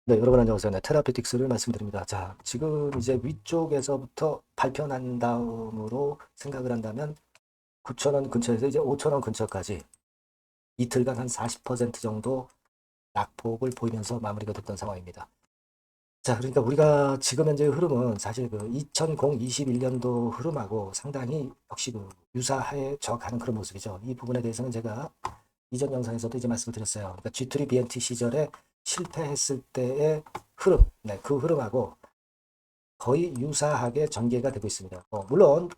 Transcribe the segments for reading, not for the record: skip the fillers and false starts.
네, 여러분 안녕하세요. 네, 테라피틱스를 말씀드립니다. 자, 지금 이제 위쪽에서부터 발표 난 다음으로 생각을 한다면 9,000원 근처에서 이제 5,000원 근처까지 이틀간 한 40% 정도 낙폭을 보이면서 마무리가 됐던 상황입니다. 자, 그러니까 우리가 지금 현재의 흐름은 사실 그 2021년도 흐름하고 상당히 역시 그 유사해 져 가는 그런 모습이죠. 이 부분에 대해서는 제가 이전 영상에서도 이제 말씀을 드렸어요. 그러니까 G3 BNT 시절에 실패했을 때의 흐름, 네, 그 흐름하고 거의 유사하게 전개가 되고 있습니다. 물론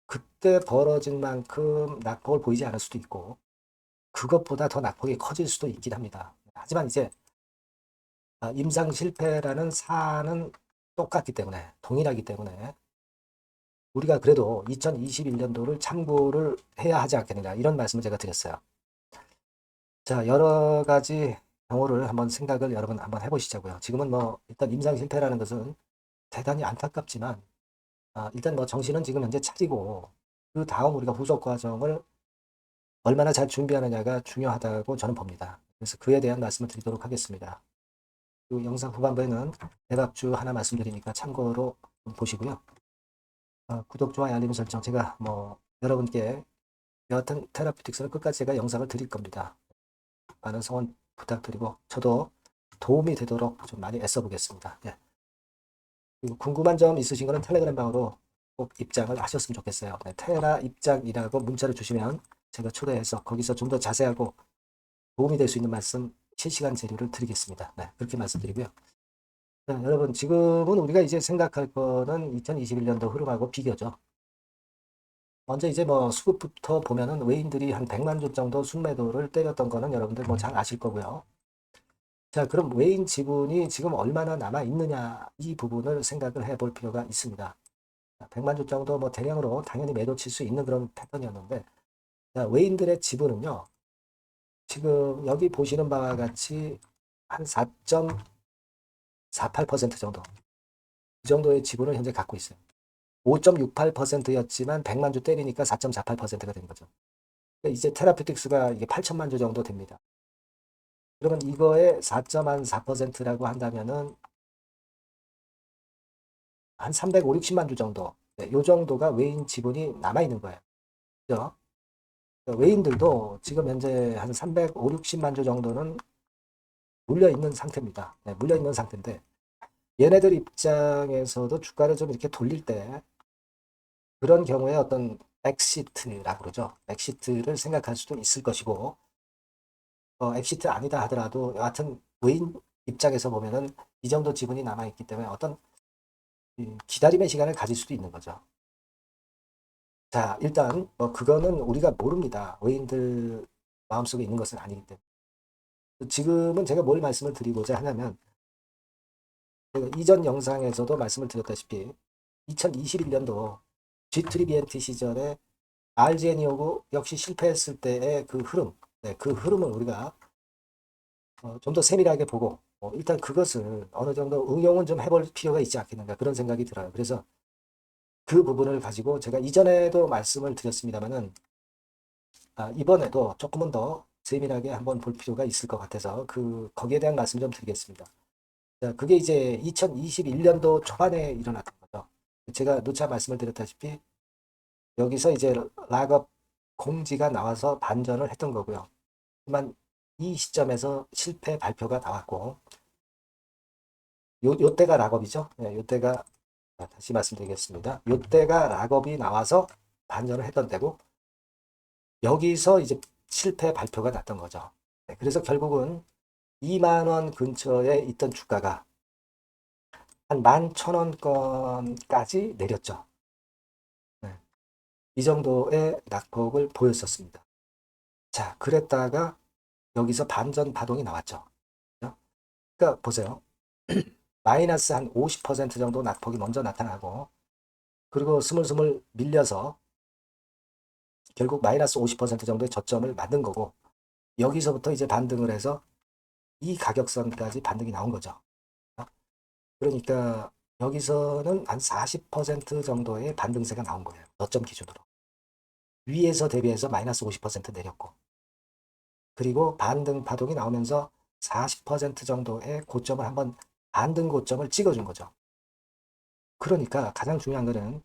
그때 벌어진 만큼 낙폭을 보이지 않을 수도 있고 그것보다 더 낙폭이 커질 수도 있긴 합니다. 하지만 이제 임상 실패라는 사안은 똑같기 때문에 동일하기 때문에 우리가 그래도 2021년도를 참고를 해야 하지 않겠느냐 이런 말씀을 제가 드렸어요. 자, 여러 가지 경우를 한번 생각을 여러분 한번 해보시자고요. 지금은 뭐 일단 임상 실패라는 것은 대단히 안타깝지만 일단 뭐 정신은 지금 현재 차리고 그 다음 우리가 후속 과정을 얼마나 잘 준비하느냐가 중요하다고 저는 봅니다. 그래서 그에 대한 말씀을 드리도록 하겠습니다. 그 영상 후반부에는 대박주 하나 말씀드리니까 참고로 보시고요. 구독, 좋아요, 알림 설정 제가 뭐 여러분께 여하튼 테라피틱스는 끝까지 제가 영상을 드릴 겁니다. 많은 성원 부탁드리고 저도 도움이 되도록 좀 많이 애써 보겠습니다. 예. 그리고 궁금한 점 있으신 거는 텔레그램 방으로 꼭 입장을 하셨으면 좋겠어요. 네, 테라 입장이라고 문자를 주시면 제가 초대해서 거기서 좀 더 자세하고 도움이 될 수 있는 말씀 실시간 재료를 드리겠습니다. 네, 그렇게 말씀드리고요. 자, 여러분 지금은 우리가 이제 생각할 거는 2021년도 흐름하고 비교죠. 먼저 이제 뭐 수급부터 보면은 외인들이 한 100만 주 정도 순매도를 때렸던 거는 여러분들 뭐 잘 아실 거고요. 자, 그럼 외인 지분이 지금 얼마나 남아 있느냐 이 부분을 생각을 해볼 필요가 있습니다. 100만 주 정도 뭐 대량으로 당연히 매도 칠 수 있는 그런 패턴이었는데 자, 외인들의 지분은요. 지금 여기 보시는 바와 같이 한 4.48% 정도 이 정도의 지분을 현재 갖고 있어요. 5.68%였지만 100만 주 때리니까 4.48%가 된 거죠. 그러니까 이제 테라피틱스가 이게 8천만 주 정도 됩니다. 그러면 이거에 4.4%라고 한다면은 한 350, 60만 주 정도. 네, 요 정도가 외인 지분이 남아 있는 거예요. 그죠? 그러니까 외인들도 지금 현재 한 350, 60만 주 정도는 물려 있는 상태입니다. 네, 물려 있는 상태인데 얘네들 입장에서도 주가를 좀 이렇게 돌릴 때 그런 경우에 어떤 엑시트라고 그러죠. 엑시트를 생각할 수도 있을 것이고 엑시트 아니다 하더라도 여하튼 외인 입장에서 보면은 이 정도 지분이 남아 있기 때문에 어떤 기다림의 시간을 가질 수도 있는 거죠. 자, 일단 뭐 그거는 우리가 모릅니다. 외인들 마음속에 있는 것은 아니기 때문에. 지금은 제가 뭘 말씀을 드리고자 하냐면 제가 이전 영상에서도 말씀을 드렸다시피 2021년도 G3BNT 시절에 RGN이오고 역시 실패했을 때의 그 흐름, 네, 그 흐름을 우리가 좀 더 세밀하게 보고 일단 그것을 어느 정도 응용은 좀 해볼 필요가 있지 않겠는가 그런 생각이 들어요. 그래서 그 부분을 가지고 제가 이전에도 말씀을 드렸습니다만은 이번에도 조금은 더 세밀하게 한번 볼 필요가 있을 것 같아서 거기에 대한 말씀 좀 드리겠습니다. 자, 그게 이제 2021년도 초반에 일어났던 거죠. 제가 누차 말씀을 드렸다시피 여기서 이제 락업 공지가 나와서 반전을 했던 거고요. 하지만 이 시점에서 실패 발표가 나왔고 요때가 락업이죠. 네, 요때가 다시 말씀드리겠습니다. 요때가 락업이 나와서 반전을 했던 때고 여기서 이제 실패 발표가 났던 거죠. 네, 그래서 결국은 2만 원 근처에 있던 주가가 한 11,000원권까지 내렸죠. 네, 이 정도의 낙폭을 보였었습니다. 자, 그랬다가 여기서 반전 파동이 나왔죠. 그러니까 보세요. 마이너스 한 50% 정도 낙폭이 먼저 나타나고 그리고 스물스물 밀려서 결국 마이너스 50% 정도의 저점을 만든 거고 여기서부터 이제 반등을 해서 이 가격선까지 반등이 나온 거죠. 그러니까 여기서는 한 40% 정도의 반등세가 나온 거예요. 저점 기준으로. 위에서 대비해서 마이너스 50% 내렸고 그리고 반등 파동이 나오면서 40% 정도의 고점을 한번 반등 고점을 찍어준 거죠. 그러니까 가장 중요한 거는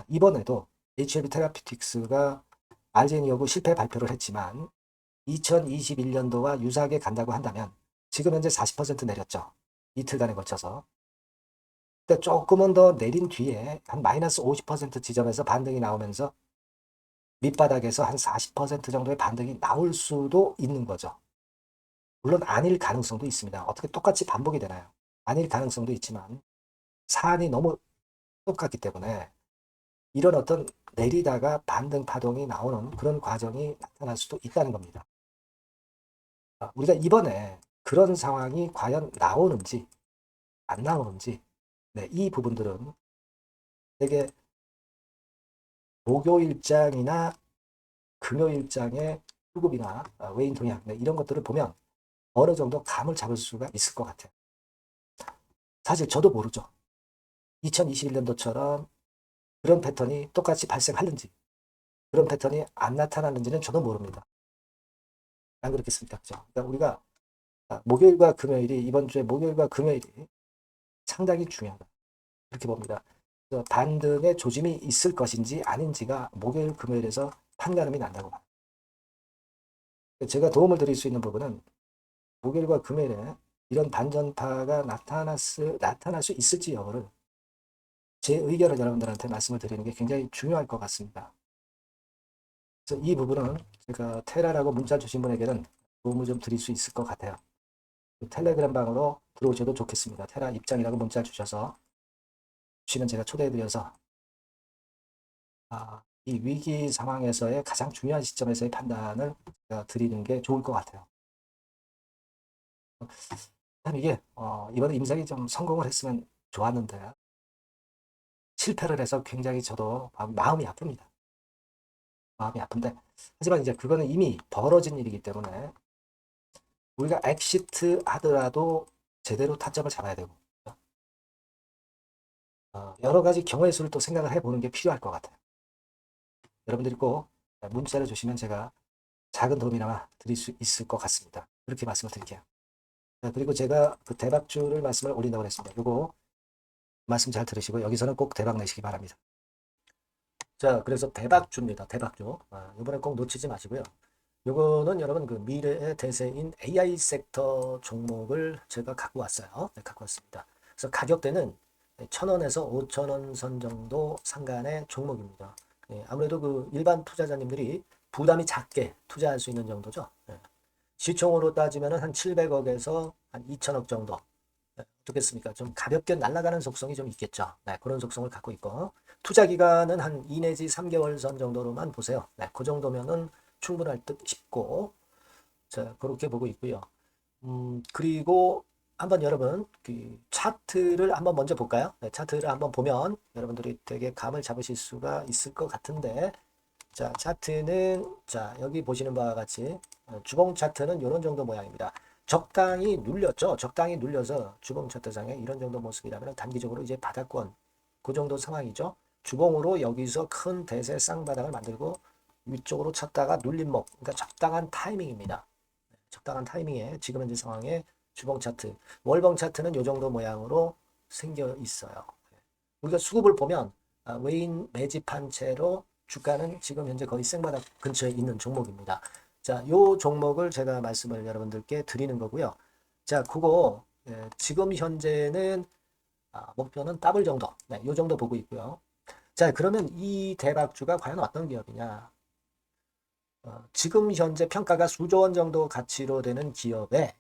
이번에도 HLB 테라피틱스가 알제니어구 실패 발표를 했지만 2021년도와 유사하게 간다고 한다면 지금 현재 40% 내렸죠. 이틀간에 걸쳐서. 근데 조금은 더 내린 뒤에 한 마이너스 50% 지점에서 반등이 나오면서 밑바닥에서 한 40% 정도의 반등이 나올 수도 있는 거죠. 물론 아닐 가능성도 있습니다. 어떻게 똑같이 반복이 되나요? 아닐 가능성도 있지만 사안이 너무 똑같기 때문에 이런 어떤 내리다가 반등 파동이 나오는 그런 과정이 나타날 수도 있다는 겁니다. 우리가 이번에 그런 상황이 과연 나오는지 안 나오는지 네, 이 부분들은 되게 목요일장이나 금요일장의 수급이나 외인 동향 네, 이런 것들을 보면 어느 정도 감을 잡을 수가 있을 것 같아요. 사실 저도 모르죠. 2021년도처럼 그런 패턴이 똑같이 발생하는지 그런 패턴이 안 나타나는지는 저도 모릅니다. 안 그렇겠습니까? 그죠? 그러니까 우리가 목요일과 금요일이 이번 주에 목요일과 금요일이 상당히 중요하다. 그렇게 봅니다. 반등의 조짐이 있을 것인지 아닌지가 목요일, 금요일에서 판가름이 난다고 봐요. 제가 도움을 드릴 수 있는 부분은 목요일과 금요일에 이런 반전파가 나타날 수 있을지 여부를 제 의견을 여러분들한테 말씀을 드리는 게 굉장히 중요할 것 같습니다. 그래서 이 부분은 제가 테라라고 문자 주신 분에게는 도움을 좀 드릴 수 있을 것 같아요. 텔레그램 방으로 들어오셔도 좋겠습니다. 테라 입장이라고 문자 주셔서 주시면 제가 초대해드려서 이 위기 상황에서의 가장 중요한 시점에서의 판단을 드리는 게 좋을 것 같아요. 참 이게 이번에 임상이 좀 성공을 했으면 좋았는데 실패를 해서 굉장히 저도 마음이 아픕니다. 마음이 아픈데 하지만 이제 그거는 이미 벌어진 일이기 때문에 우리가 엑시트 하더라도 제대로 타점을 잡아야 되고 여러 가지 경우의 수를 또 생각을 해보는 게 필요할 것 같아요. 여러분들이 꼭 문자를 주시면 제가 작은 도움이나마 드릴 수 있을 것 같습니다. 그렇게 말씀을 드릴게요. 그리고 제가 그 대박주를 말씀을 올린다고 했습니다. 요거 말씀 잘 들으시고 여기서는 꼭 대박 내시기 바랍니다. 자, 그래서 대박주입니다. 대박주. 이번에 꼭 놓치지 마시고요. 요거는 여러분 그 미래의 대세인 AI 섹터 종목을 제가 갖고 왔어요. 네, 갖고 왔습니다. 그래서 가격대는 1,000원에서 5,000원 선 정도 상간의 종목입니다. 예, 아무래도 그 일반 투자자님들이 부담이 작게 투자할 수 있는 정도죠. 예. 시총으로 따지면 한 700억에서 한 2,000억 정도. 네, 어떻겠습니까? 좀 가볍게 날아가는 속성이 좀 있겠죠. 네, 그런 속성을 갖고 있고 투자 기간은 한 2 내지 3개월 선 정도로만 보세요. 네, 그 정도면은 충분할 듯 싶고 자, 그렇게 보고 있고요. 그리고 한번 여러분 그 차트를 한번 먼저 볼까요? 네, 차트를 한번 보면 여러분들이 되게 감을 잡으실 수가 있을 것 같은데 자, 차트는 자, 여기 보시는 바와 같이 주봉 차트는 이런 정도 모양입니다. 적당히 눌렸죠. 적당히 눌려서 주봉 차트상에 이런 정도 모습이라면 단기적으로 이제 바닥권 그 정도 상황이죠. 주봉으로 여기서 큰 대세 쌍바닥을 만들고 위쪽으로 쳤다가 눌림목 그러니까 적당한 타이밍입니다. 적당한 타이밍에 지금 현재 상황에 주봉 차트, 월봉 차트는 이 정도 모양으로 생겨 있어요. 우리가 수급을 보면 외인 매집한 채로 주가는 지금 현재 거의 생바닥 근처에 있는 종목입니다. 자, 요 종목을 제가 말씀을 여러분들께 드리는 거고요. 자, 그거 지금 현재는 목표는 더블 정도, 네, 요 정도 보고 있고요. 자, 그러면 이 대박주가 과연 어떤 기업이냐? 지금 현재 평가가 수조 원 정도 가치로 되는 기업에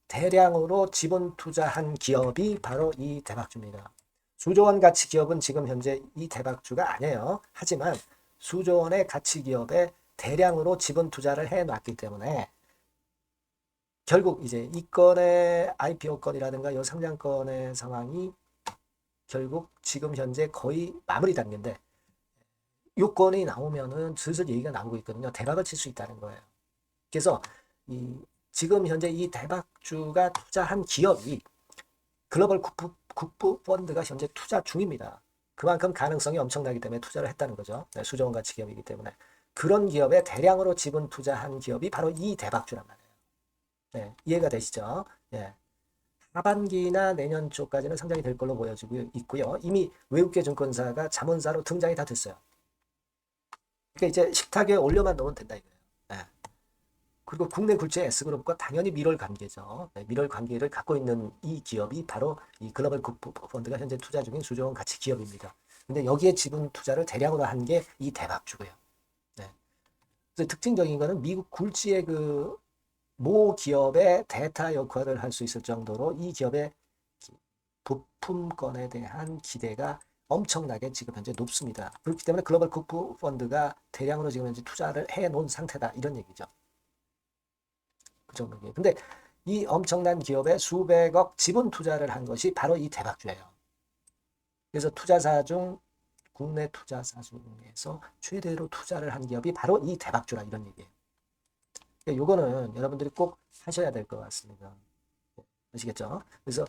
대량으로 지분 투자한 기업이 바로 이 대박주입니다. 수조 원 가치 기업은 지금 현재 이 대박주가 아니에요. 하지만 수조 원의 가치 기업에 대량으로 지분 투자를 해 놨기 때문에 결국 이제 이 건의 IPO 건이라든가 이 상장건의 상황이 결국 지금 현재 거의 마무리 단계인데 요건이 나오면은 슬슬 얘기가 나오고 있거든요. 대박을 칠 수 있다는 거예요. 그래서 지금 현재 이 대박주가 투자한 기업이 글로벌 국부 펀드가 현재 투자 중입니다. 그만큼 가능성이 엄청나기 때문에 투자를 했다는 거죠. 네, 수조원 가치 기업이기 때문에. 그런 기업에 대량으로 지분 투자한 기업이 바로 이 대박주란 말이에요. 네, 이해가 되시죠? 네. 하반기나 내년 초까지는 상장이 될 걸로 보여지고 있고요. 이미 외국계 증권사가 자문사로 등장이 다 됐어요. 그러니까 이제 식탁에 올려만 놓으면 된다 이거예요. 네. 그리고 국내 굴지의 S그룹과 당연히 밀월 관계죠. 네, 밀월 관계를 갖고 있는 이 기업이 바로 이 글로벌 국부 펀드가 현재 투자 중인 수조원 가치 기업입니다. 근데 여기에 지분 투자를 대량으로 한 게 이 대박주고요. 네. 그래서 특징적인 거는 미국 굴지의 그 모 기업의 대타 역할을 할 수 있을 정도로 이 기업의 부품권에 대한 기대가 엄청나게 지금 현재 높습니다. 그렇기 때문에 글로벌 국부 펀드가 대량으로 지금 현재 투자를 해 놓은 상태다 이런 얘기죠. 그 정도예요. 근데 이 엄청난 기업에 수백억 지분 투자를 한 것이 바로 이 대박주예요. 그래서 투자사 중 국내 투자사 중에서 최대로 투자를 한 기업이 바로 이 대박주라 이런 얘기예요. 요거는 여러분들이 꼭 하셔야 될 것 같습니다. 아시겠죠? 그래서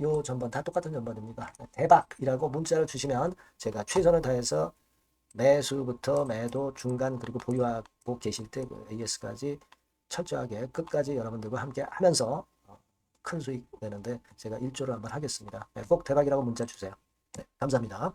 요 전번 다 똑같은 전번입니다. 대박이라고 문자를 주시면 제가 최선을 다해서 매수부터 매도, 중간 그리고 보유하고 계실 때 AS까지 철저하게 끝까지 여러분들과 함께 하면서 큰 수익 내는데 제가 일조를 한번 하겠습니다. 꼭 대박이라고 문자 주세요. 네, 감사합니다.